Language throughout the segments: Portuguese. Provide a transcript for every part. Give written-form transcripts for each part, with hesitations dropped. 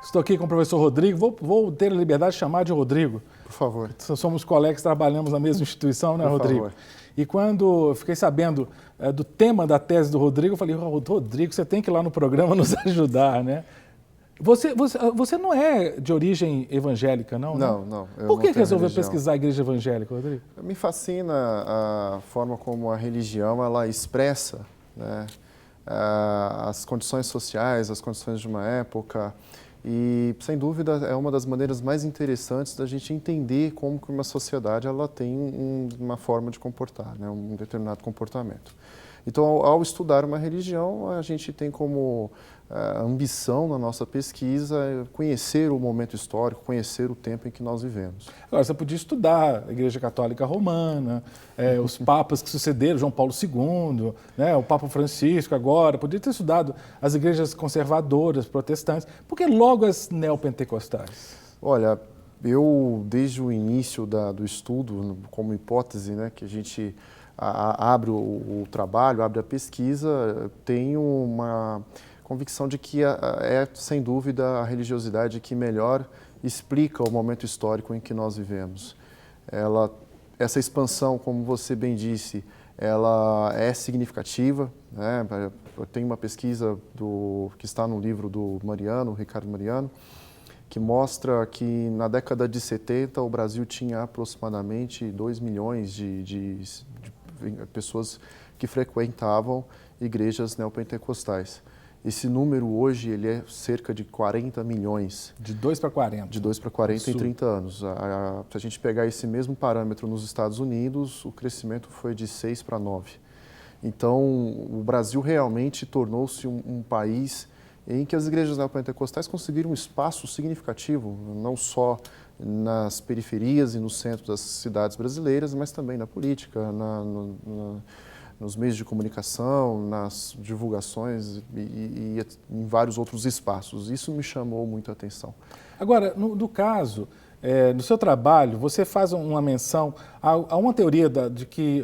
Estou aqui com o professor Rodrigo. Vou ter a liberdade de chamar de Rodrigo. Por favor. Somos colegas, trabalhamos na mesma instituição, né, Rodrigo? Por favor. E quando eu fiquei sabendo do tema da tese do Rodrigo, eu falei, Rodrigo, você tem que ir lá no programa nos ajudar, né? Você não é de origem evangélica, não? Não. Por que resolveu pesquisar a igreja evangélica, Rodrigo? Me fascina a forma como a religião ela expressa, né, as condições sociais, as condições de uma época. E, sem dúvida, é uma das maneiras mais interessantes da gente entender como que uma sociedade ela tem uma forma de comportar, né, um determinado comportamento. Então, ao estudar uma religião, a gente tem como ambição na nossa pesquisa conhecer o momento histórico, conhecer o tempo em que nós vivemos. Agora, você podia estudar a Igreja Católica Romana, os papas que sucederam, João Paulo II, né, o Papa Francisco agora, podia ter estudado as igrejas conservadoras, protestantes, por que logo as neopentecostais? Olha, eu, desde o início do estudo, como hipótese, né, que a gente abre o trabalho, abre a pesquisa, tenho uma convicção de que sem dúvida, a religiosidade que melhor explica o momento histórico em que nós vivemos. Essa expansão, como você bem disse, ela é significativa, né? Tem uma pesquisa que está no livro do Mariano, Ricardo Mariano, que mostra que na década de 70 o Brasil tinha aproximadamente 2 milhões de pessoas que frequentavam igrejas neopentecostais. Esse número hoje ele é cerca de 40 milhões. De 2 para 40. De 2 para 40 em 30 anos. Se a gente pegar esse mesmo parâmetro nos Estados Unidos, o crescimento foi de 6 para 9. Então, o Brasil realmente tornou-se um país em que as igrejas neopentecostais conseguiram um espaço significativo, não só nas periferias e no centro das cidades brasileiras, mas também na política, nos meios de comunicação, nas divulgações e em vários outros espaços. Isso me chamou muito a atenção. Agora, no caso, no seu trabalho, você faz uma menção a uma teoria de que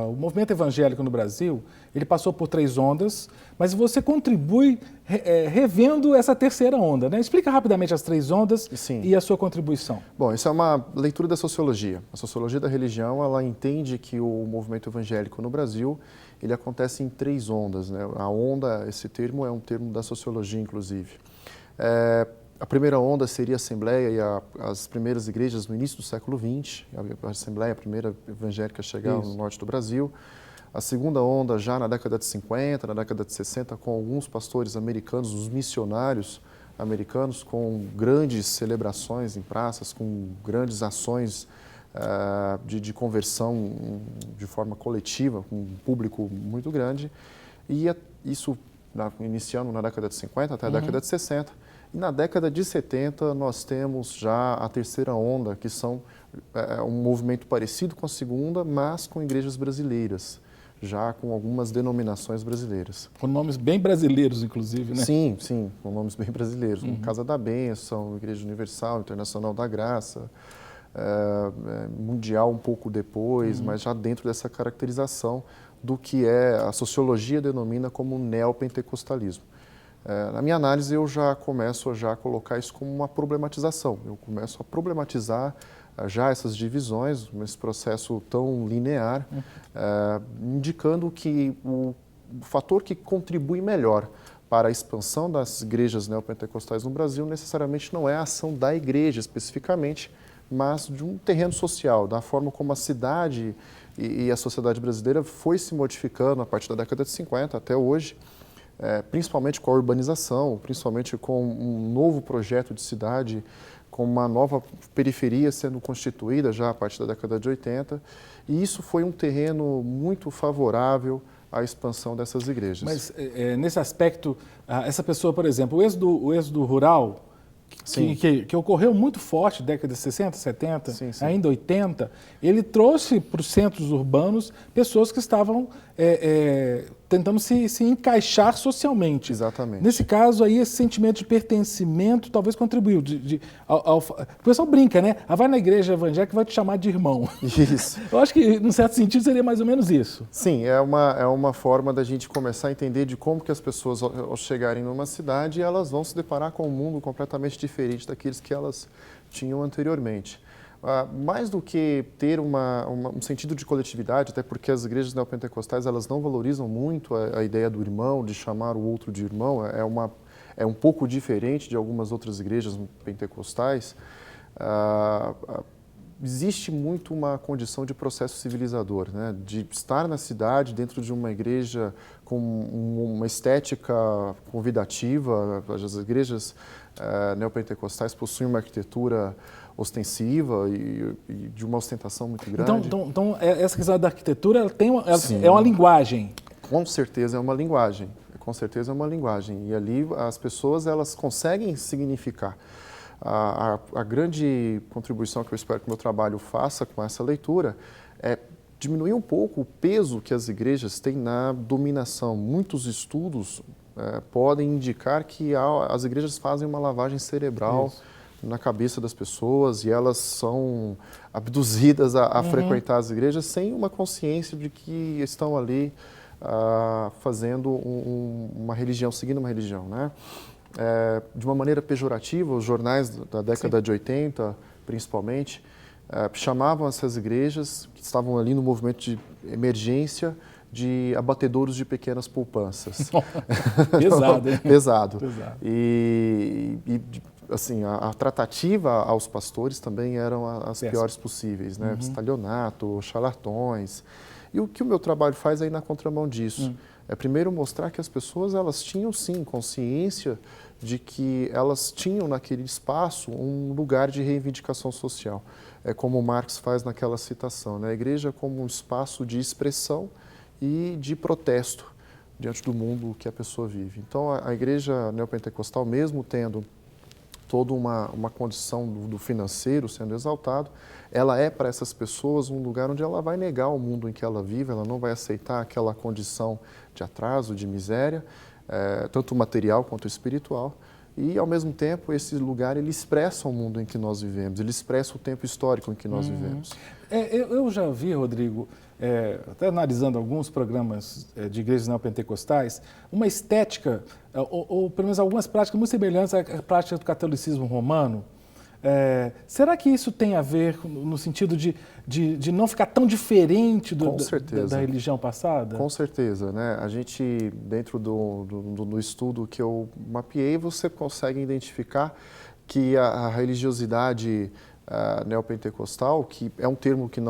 o movimento evangélico no Brasil, ele passou por 3 ondas, mas você contribui revendo essa terceira onda, né? Explica rapidamente as 3 ondas. Sim. E a sua contribuição. Bom, isso é uma leitura da sociologia. A sociologia da religião, ela entende que o movimento evangélico no Brasil, ele acontece em 3 ondas, né? A onda, esse termo é um termo da sociologia, inclusive. A primeira onda seria a Assembleia e as primeiras igrejas no início do século XX. A Assembleia, a primeira evangélica a chegar no norte do Brasil. A segunda onda já na década de 50, na década de 60, com alguns pastores americanos, os missionários americanos, com grandes celebrações em praças, com grandes ações de conversão de forma coletiva, com um público muito grande. E isso iniciando na década de 50 até a década de 60. E na década de 70 nós temos já a terceira onda, que são um movimento parecido com a segunda, mas com igrejas brasileiras, já com algumas denominações brasileiras. Com nomes bem brasileiros, inclusive, né? Sim, com nomes bem brasileiros, como Casa da Bênção, Igreja Universal, Internacional da Graça, Mundial um pouco depois, mas já dentro dessa caracterização do que a sociologia denomina como neopentecostalismo. Na minha análise, eu já começo a colocar isso como uma problematização. Eu começo a problematizar já essas divisões, esse processo tão linear, indicando que o fator que contribui melhor para a expansão das igrejas neopentecostais no Brasil necessariamente não é a ação da igreja especificamente, mas de um terreno social, da forma como a cidade e a sociedade brasileira foi se modificando a partir da década de 50 até hoje, principalmente com a urbanização, principalmente com um novo projeto de cidade, com uma nova periferia sendo constituída já a partir da década de 80, e isso foi um terreno muito favorável à expansão dessas igrejas. Mas, nesse aspecto, essa pessoa, por exemplo, o êxodo rural, que ocorreu muito forte na década de 60, 70, ainda 80, ele trouxe para os centros urbanos pessoas que estavam tentando se encaixar socialmente. Exatamente. Nesse caso aí, esse sentimento de pertencimento talvez contribuiu. O pessoal brinca, né? Vai na igreja evangélica e vai te chamar de irmão. Isso. Eu acho que, num certo sentido, seria mais ou menos isso. Sim, é uma forma da gente começar a entender de como que as pessoas, ao chegarem numa cidade, elas vão se deparar com um mundo completamente diferente daqueles que elas tinham anteriormente. Mais do que ter um sentido de coletividade, até porque as igrejas neopentecostais elas não valorizam muito a ideia do irmão, de chamar o outro de irmão, é um pouco diferente de algumas outras igrejas pentecostais. Existe muito uma condição de processo civilizador, né? De estar na cidade, dentro de uma igreja com uma estética convidativa. As igrejas neopentecostais possuem uma arquitetura ostensiva e de uma ostentação muito grande. Então essa questão da arquitetura é uma linguagem. Com certeza é uma linguagem. Com certeza é uma linguagem. E ali as pessoas elas conseguem significar. A grande contribuição que eu espero que o meu trabalho faça com essa leitura é diminuir um pouco o peso que as igrejas têm na dominação. Muitos estudos podem indicar que as igrejas fazem uma lavagem cerebral na cabeça das pessoas e elas são abduzidas a frequentar as igrejas sem uma consciência de que estão ali fazendo uma religião, seguindo uma religião, né? De uma maneira pejorativa, os jornais da década de 80, principalmente, chamavam essas igrejas que estavam ali no movimento de emergência de abatedouros de pequenas poupanças. Pesado, hein? Pesado. Pesado. E assim, a tratativa aos pastores também eram as piores possíveis, né? Estalionato, charlatões. E o que o meu trabalho faz aí na contramão disso? É primeiro mostrar que as pessoas elas tinham sim consciência de que elas tinham naquele espaço um lugar de reivindicação social. É como Marx faz naquela citação, né? A igreja como um espaço de expressão e de protesto diante do mundo que a pessoa vive. Então a igreja neopentecostal, mesmo tendo toda uma condição do financeiro sendo exaltado, ela é para essas pessoas um lugar onde ela vai negar o mundo em que ela vive, ela não vai aceitar aquela condição de atraso, de miséria, tanto material quanto espiritual. E, ao mesmo tempo, esse lugar ele expressa o mundo em que nós vivemos, ele expressa o tempo histórico em que nós vivemos. Eu já vi, Rodrigo, até analisando alguns programas de igrejas neopentecostais, uma estética, ou pelo menos algumas práticas muito semelhantes à prática do catolicismo romano. Será que isso tem a ver no sentido de não ficar tão diferente da religião passada? Com certeza, né? A gente, dentro do estudo que eu mapeei, você consegue identificar que a religiosidade neopentecostal, que é um termo que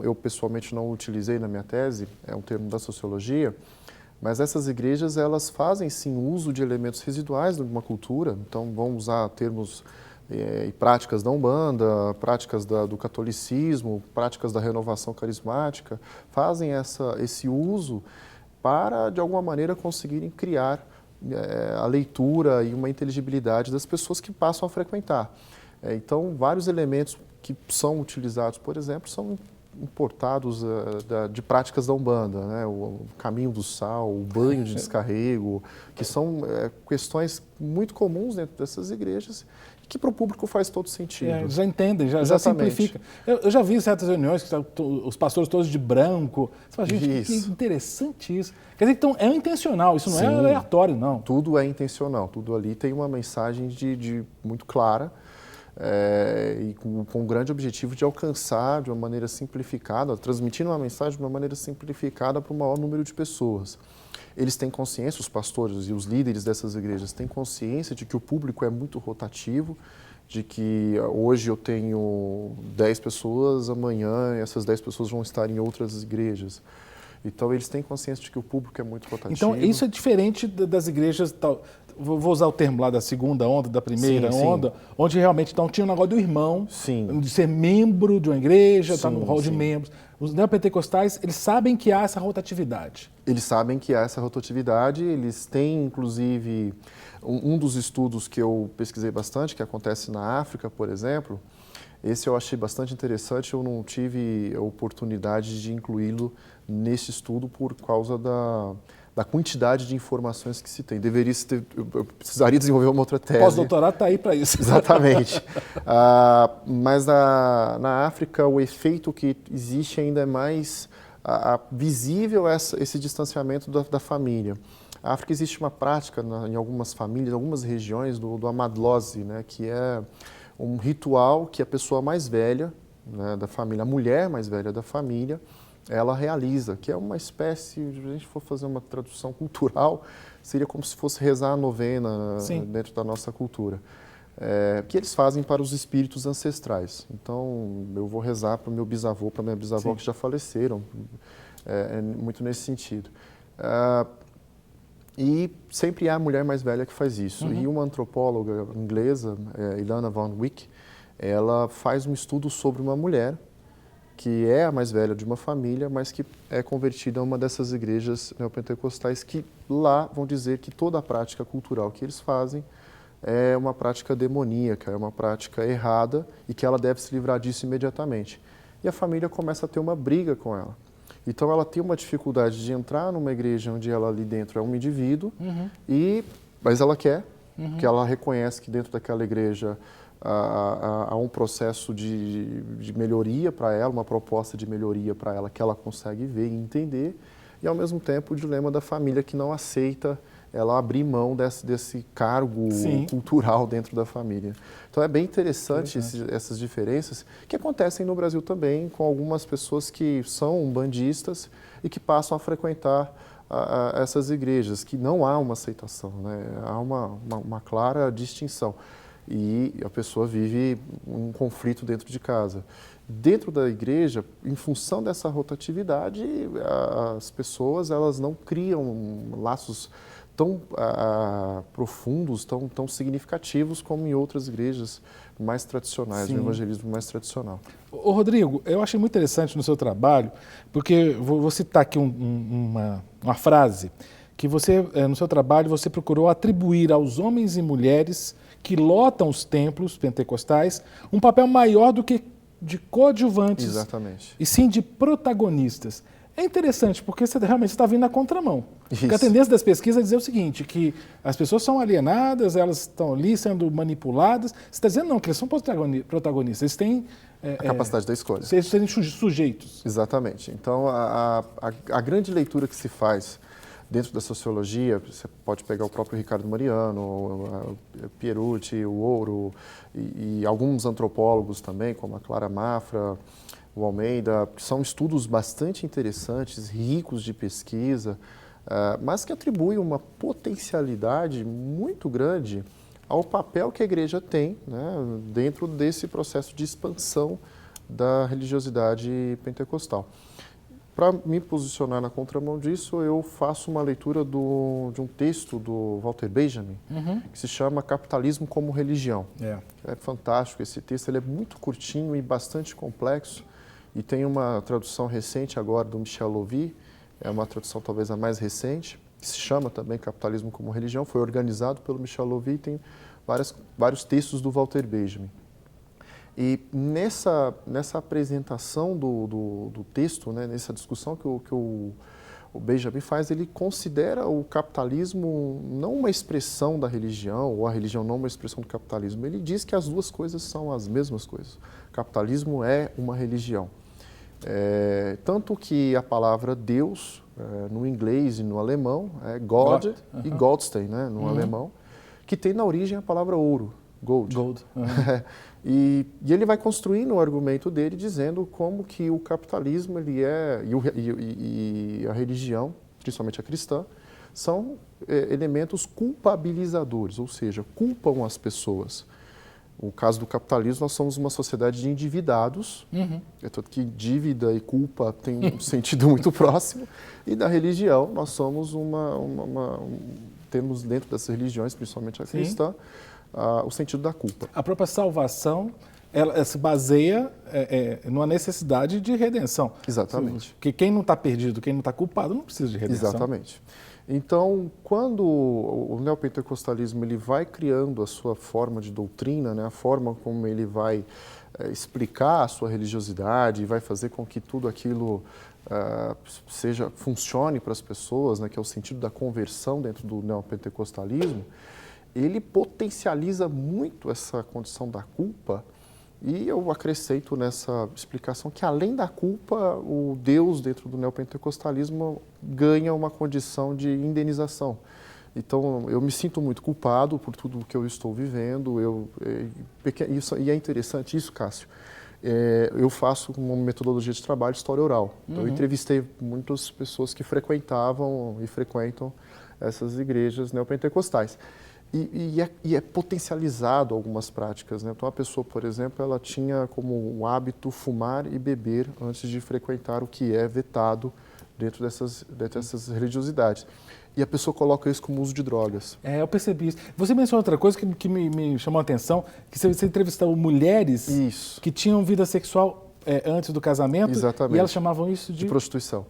eu pessoalmente não utilizei na minha tese, é um termo da sociologia, mas essas igrejas elas fazem sim uso de elementos residuais de uma cultura, então vão usar termos e práticas da Umbanda, práticas do catolicismo, práticas da renovação carismática, fazem esse uso para, de alguma maneira, conseguirem criar a leitura e uma inteligibilidade das pessoas que passam a frequentar. Então, vários elementos que são utilizados, por exemplo, são importados de práticas da Umbanda, né? O caminho do sal, o banho de descarrego, que são questões muito comuns dentro dessas igrejas, que para o público faz todo sentido. Já entendem, já simplifica. Eu já vi certas reuniões que os pastores todos de branco. Você fala, gente, que interessante isso. Quer dizer, então é intencional, isso não é aleatório, não. Tudo é intencional, tudo ali tem uma mensagem muito clara e com o grande objetivo de alcançar de uma maneira simplificada, transmitindo uma mensagem de uma maneira simplificada para o maior número de pessoas. Eles têm consciência, os pastores e os líderes dessas igrejas têm consciência de que o público é muito rotativo, de que hoje eu tenho 10 pessoas, amanhã essas 10 pessoas vão estar em outras igrejas. Então, eles têm consciência de que o público é muito rotativo. Então, isso é diferente das igrejas, vou usar o termo lá da segunda onda, da primeira onda, onde realmente então, tinha o negócio do irmão, de ser membro de uma igreja, estar no rol de membros. Os neopentecostais, eles sabem que há essa rotatividade. Eles sabem que há essa rotatividade, eles têm, inclusive, um dos estudos que eu pesquisei bastante, que acontece na África, por exemplo. Esse eu achei bastante interessante, eu não tive a oportunidade de incluí-lo nesse estudo por causa da quantidade de informações que se tem. Eu precisaria desenvolver uma outra tese. Pós-doutorado está aí para isso. Exatamente. Mas na África, o efeito que existe ainda é mais visível, esse distanciamento da família. Na África existe uma prática em algumas famílias, algumas regiões, do amadlose, né, que é um ritual que a pessoa mais velha, né, da família, a mulher mais velha da família, ela realiza, que é uma espécie, se a gente for fazer uma tradução cultural, seria como se fosse rezar a novena dentro da nossa cultura. Que eles fazem para os espíritos ancestrais. Então, eu vou rezar para o meu bisavô, para a minha bisavó, que já faleceram, muito nesse sentido. E sempre há a mulher mais velha que faz isso. E uma antropóloga inglesa, Ilana Van Wyk, ela faz um estudo sobre uma mulher que é a mais velha de uma família, mas que é convertida a uma dessas igrejas neopentecostais que lá vão dizer que toda a prática cultural que eles fazem é uma prática demoníaca, é uma prática errada e que ela deve se livrar disso imediatamente. E a família começa a ter uma briga com ela. Então ela tem uma dificuldade de entrar numa igreja onde ela ali dentro é um indivíduo, mas ela quer, porque ela reconhece que dentro daquela igreja há um processo de melhoria para ela, uma proposta de melhoria para ela que ela consegue ver e entender, e ao mesmo tempo o dilema da família que não aceita ela abrir mão desse cargo cultural dentro da família. Então é bem interessante essas diferenças que acontecem no Brasil também com algumas pessoas que são umbandistas e que passam a frequentar essas igrejas, que não há uma aceitação, né? Há uma clara distinção. E a pessoa vive um conflito dentro de casa. Dentro da igreja, em função dessa rotatividade, as pessoas elas não criam laços tão profundos, tão significativos como em outras igrejas mais tradicionais, no evangelismo mais tradicional. Ô Rodrigo, eu achei muito interessante no seu trabalho, porque vou citar aqui uma frase, que você, no seu trabalho, você procurou atribuir aos homens e mulheres que lotam os templos pentecostais um papel maior do que de coadjuvantes. Exatamente. E sim de protagonistas. É interessante, porque você realmente está vindo na contramão. Isso. Porque a tendência das pesquisas é dizer o seguinte, que as pessoas são alienadas, elas estão ali sendo manipuladas. Você está dizendo não, que eles são protagonistas, eles têm... a capacidade da escolha. Eles serem sujeitos. Exatamente. Então, a grande leitura que se faz dentro da sociologia, você pode pegar o próprio Ricardo Mariano, Pierucci, o Ouro, e alguns antropólogos também, como a Clara Mafra, o Almeida, que são estudos bastante interessantes, ricos de pesquisa, mas que atribuem uma potencialidade muito grande ao papel que a igreja tem, né, dentro desse processo de expansão da religiosidade pentecostal. Para me posicionar na contramão disso, eu faço uma leitura de um texto do Walter Benjamin, que se chama Capitalismo como Religião. É fantástico esse texto, ele é muito curtinho e bastante complexo, e tem uma tradução recente agora do Michel Louvi, é uma tradução talvez a mais recente, que se chama também Capitalismo como Religião, foi organizado pelo Michel Louvi, tem vários textos do Walter Benjamin. E nessa apresentação do texto, né, nessa discussão que o Benjamin faz, ele considera o capitalismo não uma expressão da religião, ou a religião não uma expressão do capitalismo. Ele diz que as duas coisas são as mesmas coisas. O capitalismo é uma religião. Tanto que a palavra Deus, no inglês e no alemão, é God e Goldstein, né, no alemão, que tem na origem a palavra ouro, gold. E ele vai construindo o argumento dele dizendo como que o capitalismo e a religião, principalmente a cristã, são elementos culpabilizadores, ou seja, culpam as pessoas. No caso do capitalismo, nós somos uma sociedade de endividados, tanto que dívida e culpa têm um sentido muito próximo, e da religião, nós somos temos dentro dessas religiões, principalmente a cristã, o sentido da culpa. A própria salvação, ela se baseia numa necessidade de redenção. Exatamente. Porque quem não está perdido, quem não está culpado, não precisa de redenção. Exatamente. Então, quando o neopentecostalismo ele vai criando a sua forma de doutrina, né, a forma como ele vai explicar a sua religiosidade, vai fazer com que tudo aquilo funcione para as pessoas, né, que é o sentido da conversão dentro do neopentecostalismo, ele potencializa muito essa condição da culpa. E eu acrescento nessa explicação que, além da culpa, o Deus dentro do neopentecostalismo ganha uma condição de indenização. Então, eu me sinto muito culpado por tudo o que eu estou vivendo. E é interessante isso, Cássio. Eu faço uma metodologia de trabalho, história oral. Então, eu entrevistei muitas pessoas que frequentavam e frequentam essas igrejas neopentecostais. E é potencializado algumas práticas, né? Então, a pessoa, por exemplo, ela tinha como um hábito fumar e beber antes de frequentar o que é vetado dentro dessas religiosidades. E a pessoa coloca isso como uso de drogas. Eu percebi isso. Você mencionou outra coisa que me chamou a atenção, que você entrevistou mulheres que tinham vida sexual antes do casamento. Exatamente. E elas chamavam isso de prostituição.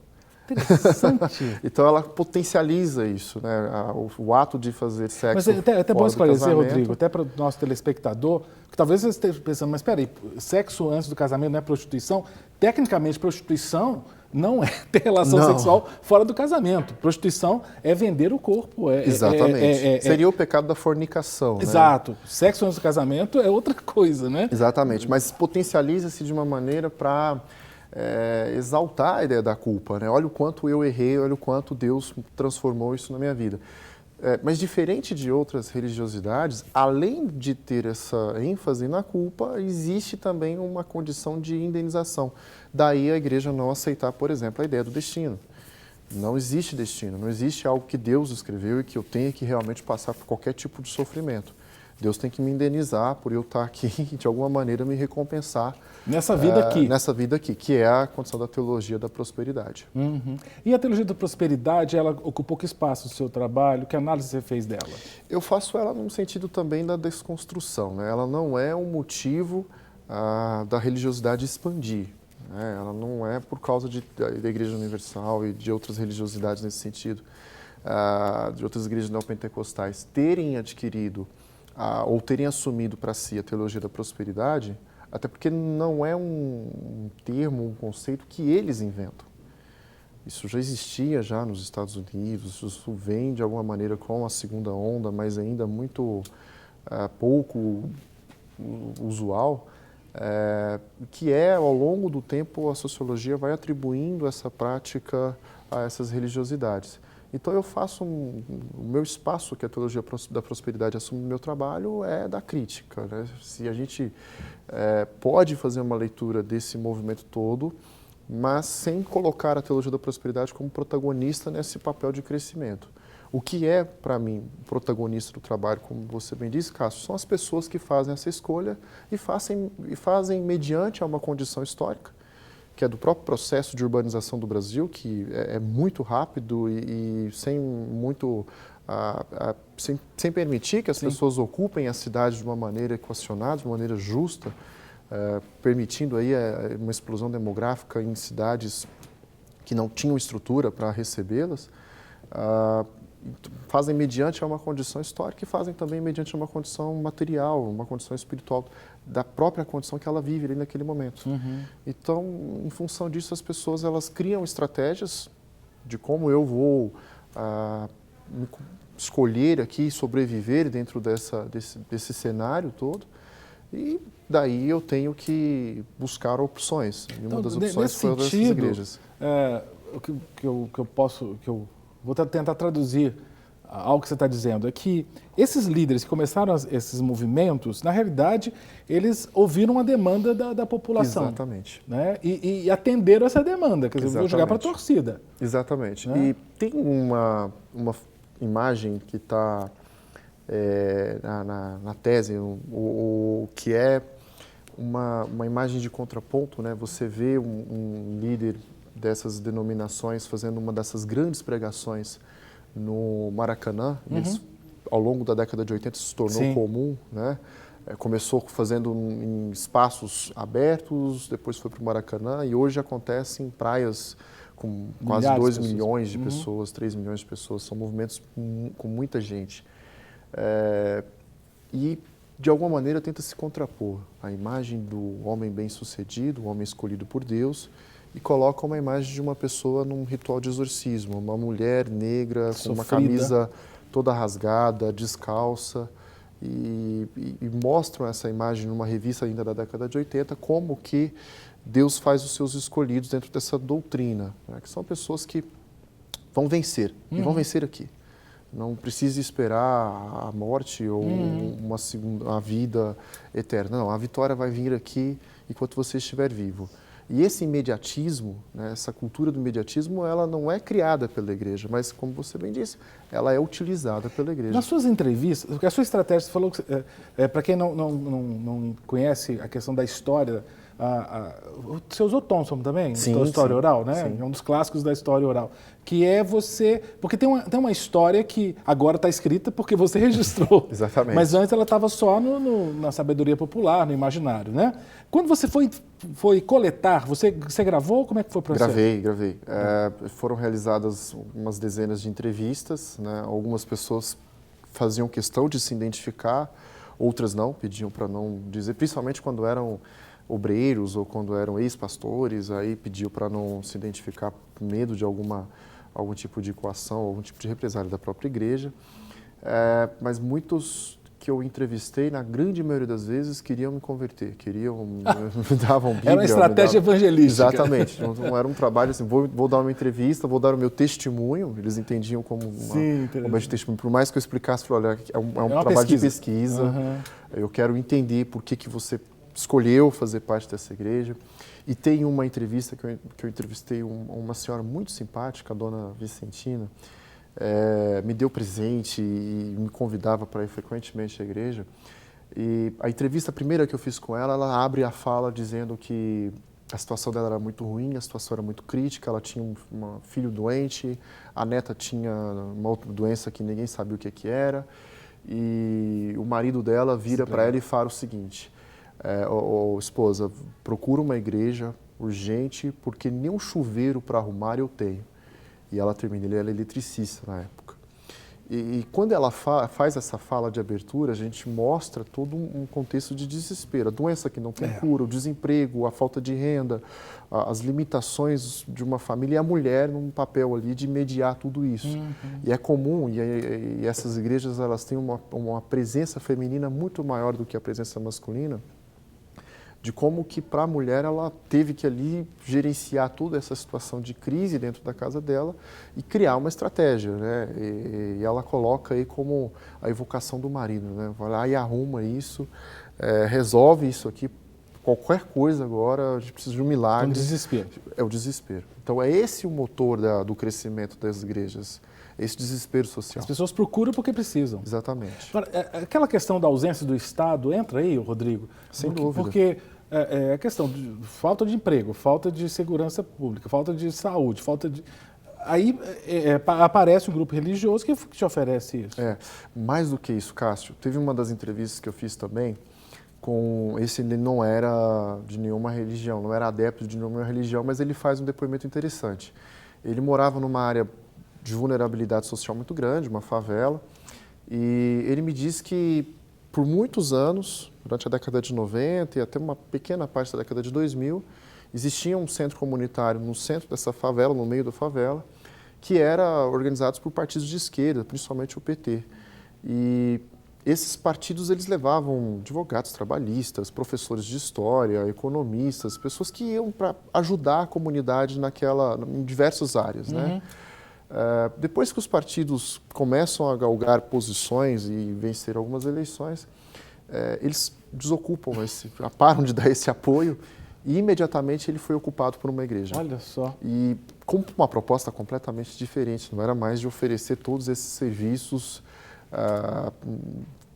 Interessante. Então ela potencializa isso, né? O ato de fazer sexo. Mas é até bom esclarecer, casamento. Rodrigo, até para o nosso telespectador, que talvez você esteja pensando, mas espera aí, sexo antes do casamento não é prostituição? Tecnicamente, prostituição não é ter relação sexual fora do casamento. Prostituição é vender o corpo. Exatamente. Seria o pecado da fornicação. Exato. Né? Sexo antes do casamento é outra coisa, né? Exatamente. Mas potencializa-se de uma maneira para exaltar a ideia da culpa, né? Olha o quanto eu errei, olha o quanto Deus transformou isso na minha vida. Mas diferente de outras religiosidades, além de ter essa ênfase na culpa, existe também uma condição de indenização. Daí a igreja não aceitar, por exemplo, a ideia do destino. Não existe destino, não existe algo que Deus escreveu e que eu tenha que realmente passar por qualquer tipo de sofrimento. Deus tem que me indenizar por eu estar aqui e, de alguma maneira, me recompensar. Nessa vida aqui. Nessa vida aqui, que é a condição da teologia da prosperidade. E a teologia da prosperidade, ela ocupa pouco espaço no seu trabalho? Que análise você fez dela? Eu faço ela no sentido também da desconstrução, né? Ela não é um motivo da religiosidade expandir. Né? Ela não é por causa da Igreja Universal e de outras religiosidades nesse sentido, de outras igrejas neopentecostais terem adquirido ou terem assumido para si a teologia da prosperidade, até porque não é um termo, um conceito que eles inventam. Isso já existia já nos Estados Unidos, isso vem de alguma maneira com a segunda onda, mas ainda muito pouco usual, que ao longo do tempo, a sociologia vai atribuindo essa prática a essas religiosidades. Então, eu faço o meu espaço, que a teologia da prosperidade assume no meu trabalho, é da crítica. Né? Se a gente pode fazer uma leitura desse movimento todo, mas sem colocar a teologia da prosperidade como protagonista nesse papel de crescimento. O que é, para mim, protagonista do trabalho, como você bem disse, Cássio, são as pessoas que fazem essa escolha e fazem mediante a uma condição histórica, que é do próprio processo de urbanização do Brasil, que é muito rápido e sem muito sem permitir que as pessoas ocupem a cidade de uma maneira equacionada, de uma maneira justa, permitindo aí uma explosão demográfica em cidades que não tinham estrutura para recebê-las, fazem mediante uma condição histórica e fazem também mediante uma condição material, uma condição espiritual, da própria condição que ela vive ali naquele momento. Então, em função disso, as pessoas elas criam estratégias de como eu vou escolher aqui, sobreviver dentro desse cenário todo, e daí eu tenho que buscar opções. E uma das opções foi dessas igrejas. O que eu vou tentar traduzir algo que você está dizendo, é que esses líderes que começaram esses movimentos, na realidade, eles ouviram uma demanda da população. Exatamente. Né? E atenderam essa demanda, quer dizer, vou jogar para a torcida. Exatamente. Né? E tem uma imagem que está na tese, que é uma imagem de contraponto, né? Você vê um líder dessas denominações fazendo uma dessas grandes pregações no Maracanã, ao longo da década de 80 se tornou comum, né? Começou fazendo em espaços abertos, depois foi para o Maracanã e hoje acontece em praias com quase 2 milhões de pessoas, 3 milhões de pessoas, são movimentos com muita gente. E, de alguma maneira, tenta se contrapor a imagem do homem bem-sucedido, o homem escolhido por Deus, e colocam uma imagem de uma pessoa num ritual de exorcismo, uma mulher negra com uma camisa toda rasgada, descalça, e mostram essa imagem numa revista ainda da década de 80, como que Deus faz os seus escolhidos dentro dessa doutrina, né? Que são pessoas que vão vencer, e vão vencer aqui. Não precisa esperar a morte ou a vida eterna. Não, a vitória vai vir aqui enquanto você estiver vivo. E esse imediatismo, né, essa cultura do imediatismo, ela não é criada pela igreja, mas, como você bem disse, ela é utilizada pela igreja. Nas suas entrevistas, porque a sua estratégia, você falou que, para quem não conhece a questão da história, você usou Thompson também? Sim, história sim, oral, né? sim. É um dos clássicos da história oral. Que é você... Porque tem uma história que agora está escrita porque você registrou. Exatamente. Mas antes ela estava só na sabedoria popular, no imaginário, né? Quando você foi coletar, você gravou? Como é que foi o processo? Gravei. Foram realizadas umas dezenas de entrevistas, né? Algumas pessoas faziam questão de se identificar, outras não, pediam para não dizer, principalmente quando eram obreiros ou quando eram ex-pastores, aí pediu para não se identificar por medo de algum tipo de coação, algum tipo de represália da própria igreja. Mas muitos que eu entrevistei, na grande maioria das vezes, queriam me converter, me davam Bíblia. Era uma estratégia evangelística. Exatamente. Não era um trabalho assim, vou dar uma entrevista, vou dar o meu testemunho, eles entendiam como uma de testemunho. Por mais que eu explicasse, olha, é um trabalho de pesquisa, eu quero entender por que você escolheu fazer parte dessa igreja. E tem uma entrevista que eu entrevistei uma senhora muito simpática, a dona Vicentina, me deu presente e me convidava para ir frequentemente à igreja. E a entrevista primeira que eu fiz com ela, ela abre a fala dizendo que a situação dela era muito ruim, a situação era muito crítica, ela tinha um filho doente, a neta tinha uma outra doença que ninguém sabia o que era, e o marido dela vira para ela e fala o seguinte: esposa, procura uma igreja urgente, porque nem um chuveiro para arrumar eu tenho. E ela termina, ele era eletricista na época. E quando ela faz essa fala de abertura, a gente mostra todo um contexto de desespero. A doença que não tem cura, o desemprego, a falta de renda, as limitações de uma família, e a mulher num papel ali de mediar tudo isso. E é comum, e essas igrejas elas têm uma presença feminina muito maior do que a presença masculina, de como que para a mulher ela teve que ali gerenciar toda essa situação de crise dentro da casa dela e criar uma estratégia, né? E ela coloca aí como a evocação do marido, né? Vai lá e arruma isso, resolve isso aqui, qualquer coisa agora, a gente precisa de um milagre. É um desespero. É o desespero. Então é esse o motor do crescimento das igrejas, esse desespero social. As pessoas procuram porque precisam. Exatamente. Agora, aquela questão da ausência do Estado entra aí, Rodrigo? Sem dúvida. Porque a questão de falta de emprego, falta de segurança pública, falta de saúde, falta de... Aí aparece um grupo religioso que te oferece isso. Mais do que isso, Cássio, teve uma das entrevistas que eu fiz também com ele não era de nenhuma religião, não era adepto de nenhuma religião, mas ele faz um depoimento interessante. Ele morava numa área de vulnerabilidade social muito grande, uma favela, e ele me disse que por muitos anos, durante a década de 90 e até uma pequena parte da década de 2000, existia um centro comunitário no centro dessa favela, no meio da favela, que era organizado por partidos de esquerda, principalmente o PT. E esses partidos eles levavam advogados trabalhistas, professores de história, economistas, pessoas que iam para ajudar a comunidade em diversas áreas, né? Depois que os partidos começam a galgar posições e vencer algumas eleições, eles desocupam param de dar esse apoio e imediatamente ele foi ocupado por uma igreja. Olha só. E com uma proposta completamente diferente, não era mais de oferecer todos esses serviços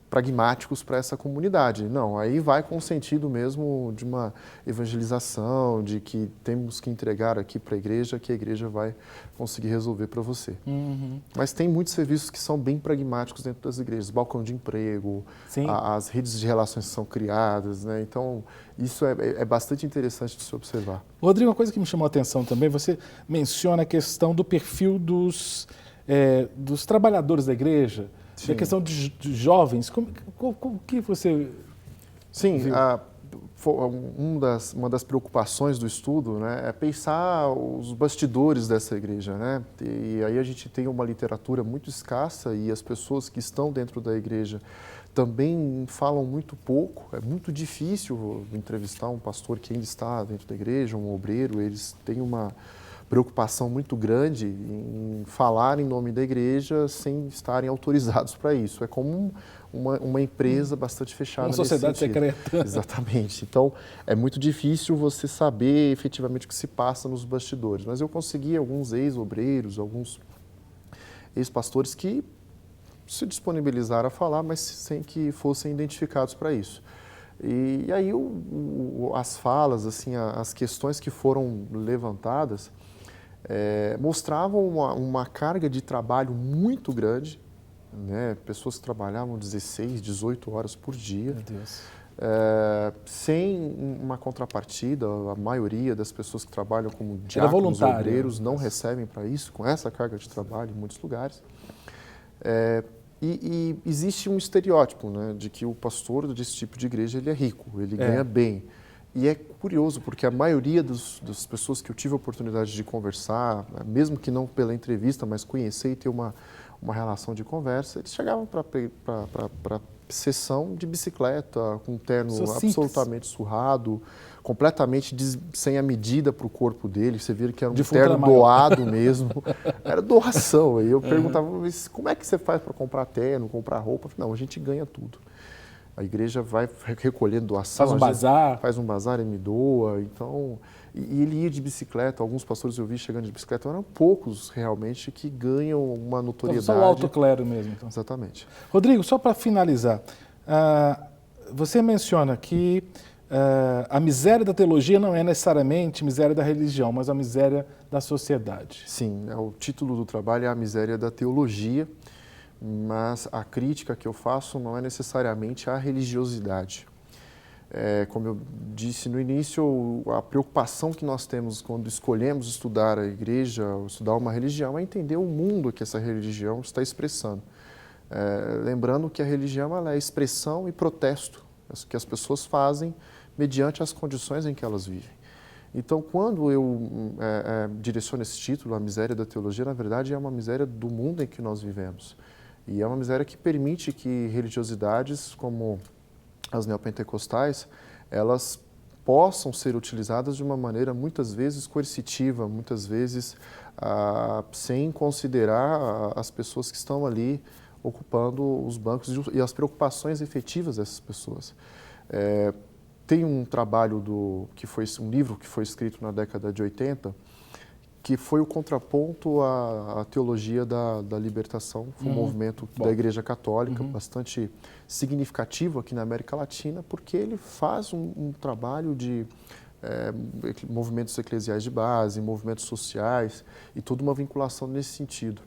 pragmáticos para essa comunidade. Não, aí vai com o sentido mesmo de uma evangelização, de que temos que entregar aqui para a igreja, que a igreja vai conseguir resolver para você. Mas tem muitos serviços que são bem pragmáticos dentro das igrejas, balcão de emprego, as redes de relações que são criadas, né? Então, isso é bastante interessante de se observar. Rodrigo, uma coisa que me chamou a atenção também, você menciona a questão do perfil dos trabalhadores da igreja. A questão de jovens, o que você... Sim, uma das preocupações do estudo, né, é pensar os bastidores dessa igreja, né? E aí a gente tem uma literatura muito escassa e as pessoas que estão dentro da igreja também falam muito pouco. É muito difícil entrevistar um pastor que ainda está dentro da igreja, um obreiro. Eles têm uma preocupação muito grande em falar em nome da igreja sem estarem autorizados para isso. É como uma empresa bastante fechada. Uma sociedade secreta. Exatamente. Então, é muito difícil você saber efetivamente o que se passa nos bastidores. Mas eu consegui alguns ex-obreiros, alguns ex-pastores que se disponibilizaram a falar, mas sem que fossem identificados para isso. E aí as falas, assim, as questões que foram levantadas mostravam uma carga de trabalho muito grande, né? Pessoas que trabalhavam 16, 18 horas por dia. Meu Deus. Sem uma contrapartida. A maioria das pessoas que trabalham como diáconos, obreiros, não recebem para isso, com essa carga de trabalho em muitos lugares. E existe um estereótipo, né, de que o pastor desse tipo de igreja ele é rico, ele ganha bem. E é curioso, porque a maioria das pessoas que eu tive a oportunidade de conversar, mesmo que não pela entrevista, mas conhecer e ter uma relação de conversa, eles chegavam para a sessão de bicicleta, com um terno absolutamente surrado, completamente sem a medida para o corpo dele. Você via que era um terno doado mesmo. Era doação. E eu perguntava, mas como é que você faz para comprar terno, comprar roupa? Não, a gente ganha tudo. A igreja vai recolhendo doação. Faz um bazar. Faz um bazar e me doa. Então, e ele ia de bicicleta. Alguns pastores eu vi chegando de bicicleta. Eram poucos realmente que ganham uma notoriedade. Só o alto clero mesmo. Então. Exatamente. Rodrigo, só para finalizar. Você menciona que a miséria da teologia não é necessariamente miséria da religião, mas a miséria da sociedade. Sim, o título do trabalho é A Miséria da Teologia. Mas a crítica que eu faço não é necessariamente à religiosidade. Como eu disse no início, a preocupação que nós temos quando escolhemos estudar a igreja, ou estudar uma religião, é entender o mundo que essa religião está expressando. Lembrando que a religião ela é expressão e protesto, que as pessoas fazem mediante as condições em que elas vivem. Então, quando eu direciono esse título, A Miséria da Teologia, na verdade é uma miséria do mundo em que nós vivemos. E é uma miséria que permite que religiosidades como as neopentecostais, elas possam ser utilizadas de uma maneira muitas vezes coercitiva, muitas vezes sem considerar as pessoas que estão ali ocupando os bancos e as preocupações efetivas dessas pessoas. Tem um trabalho um livro que foi escrito na década de 80, que foi o contraponto à teologia da libertação. Foi um movimento da Igreja Católica bastante significativo aqui na América Latina, porque ele faz um trabalho de movimentos eclesiais de base, movimentos sociais e toda uma vinculação nesse sentido.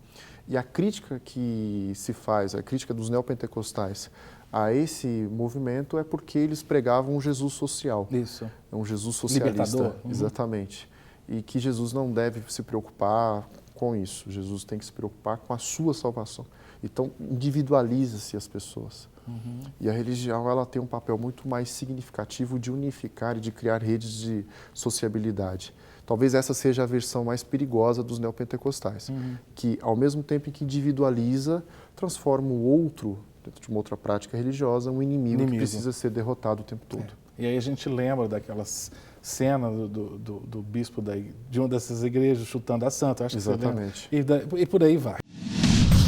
E a crítica que se faz, a crítica dos neopentecostais a esse movimento é porque eles pregavam um Jesus social. Isso. Um Jesus socialista. Libertador. Exatamente. E que Jesus não deve se preocupar com isso. Jesus tem que se preocupar com a sua salvação. Então, individualiza-se as pessoas. E a religião ela tem um papel muito mais significativo de unificar e de criar redes de sociabilidade. Talvez essa seja a versão mais perigosa dos neopentecostais, que, ao mesmo tempo em que individualiza, transforma o outro, dentro de uma outra prática religiosa, um inimigo que precisa ser derrotado o tempo todo. E aí a gente lembra daquelas cena do bispo de uma dessas igrejas chutando a santa. Acho Exatamente. Que e por aí vai.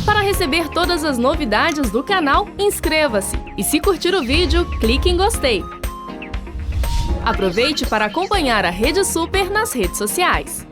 Para receber todas as novidades do canal, inscreva-se. E se curtir o vídeo, clique em gostei. Aproveite para acompanhar a Rede Super nas redes sociais.